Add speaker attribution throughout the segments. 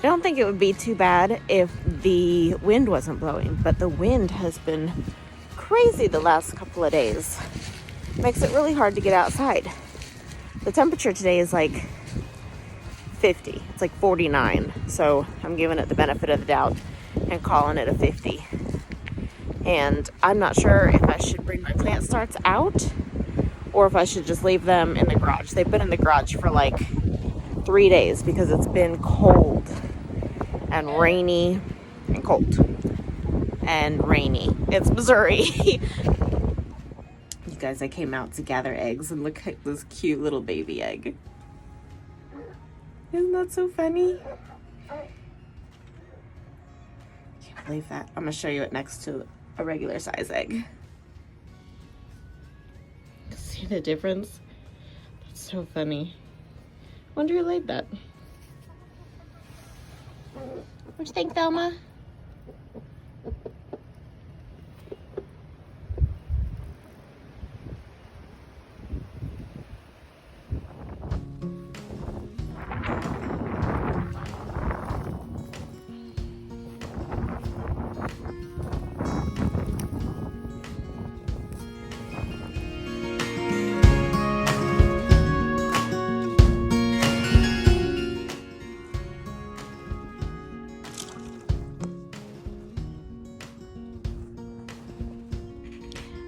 Speaker 1: I don't think it would be too bad if the wind wasn't blowing, but the wind has been crazy the last couple of days. Makes it really hard to get outside. The temperature today is like 50. It's like 49. So I'm giving it the benefit of the doubt and calling it a 50. And I'm not sure if I should bring my plant starts out or if I should just leave them in the garage. They've been in the garage for like 3 days because it's been cold and rainy and cold and rainy. It's Missouri. You guys, I came out to gather eggs and look at this cute little baby egg. Isn't that so funny? Can't believe that. I'm gonna show you it next to a regular size egg. See the difference? That's so funny. Wonder who laid that. What you think, Thelma?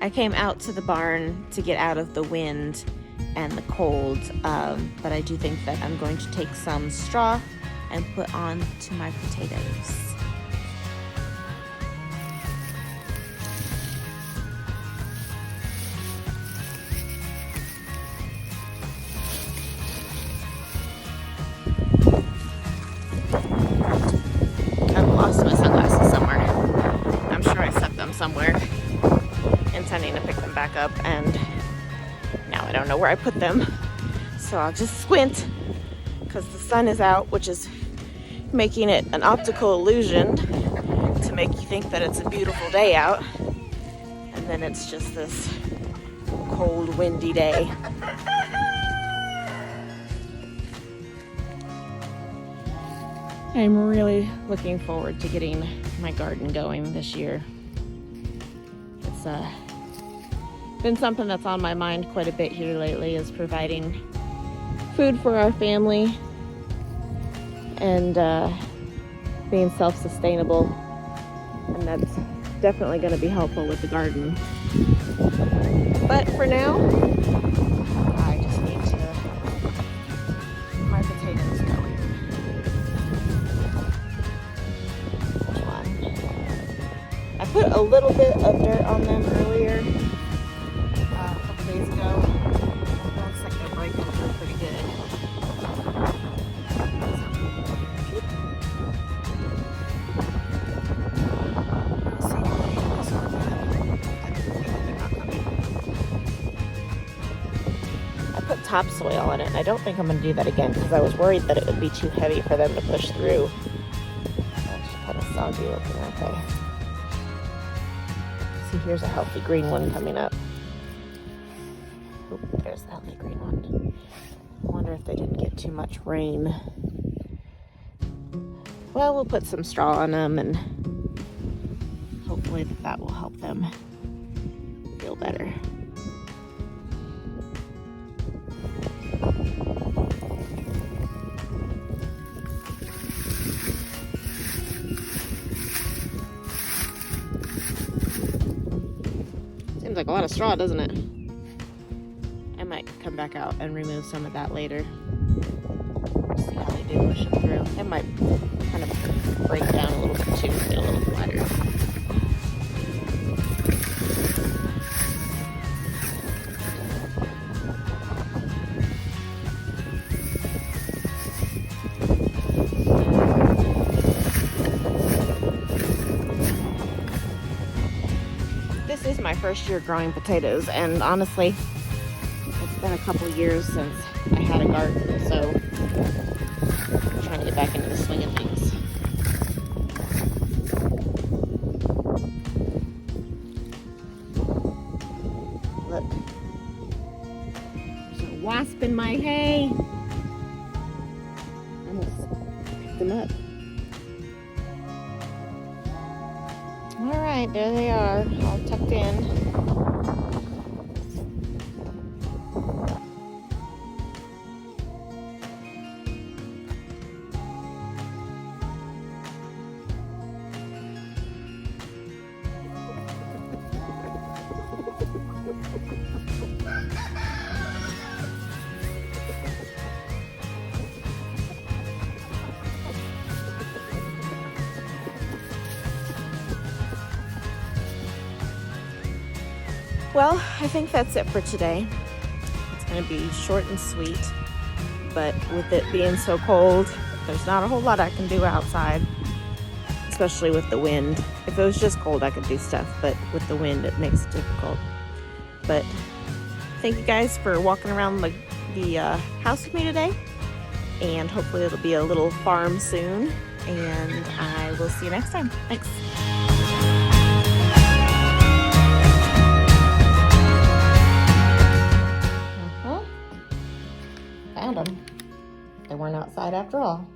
Speaker 1: I came out to the barn to get out of the wind and the cold, but I do think that I'm going to take some straw and put on to my potatoes. I've lost my sunglasses somewhere. I'm sure I set them somewhere, intending to pick them back up, and now I don't know where I put them. So I'll just squint because the sun is out, which is making it an optical illusion to make you think that it's a beautiful day out. And then it's just this cold, windy day. I'm really looking forward to getting my garden going this year. It's been something that's on my mind quite a bit here lately, is providing food for our family and being self-sustainable, and that's definitely going to be helpful with the garden. But for now, I just need to get my potatoes going. Which one? I put a little bit of dirt on them earlier, a couple days ago. Looks like they're breaking through pretty good. Topsoil on it, and I don't think I'm going to do that again because I was worried that it would be too heavy for them to push through. It's kind of soggy looking, aren't they? See, here's a healthy green one coming up. Oop, there's the healthy green one. I wonder if they didn't get too much rain. Well, we'll put some straw on them, and hopefully that will help them feel better. Seems like a lot of straw, doesn't it? I might come back out and remove some of that later. See how they do push them through. It might kind of break down a little bit too, get a little flatter. This is my first year growing potatoes, and honestly, it's been a couple years since I had a garden, so I'm trying to get back into the swing of things. Look, there's a wasp in my hay. I almost picked him up. right, there they are, all tucked in. Well, I think that's it for today. It's going to be short and sweet, but with it being so cold, there's not a whole lot I can do outside, especially with the wind. If it was just cold, I could do stuff, but with the wind, it makes it difficult. But thank you guys for walking around the house with me today, and hopefully it'll be a little farm soon, and I will see you next time. Thanks. Found them. They weren't outside after all.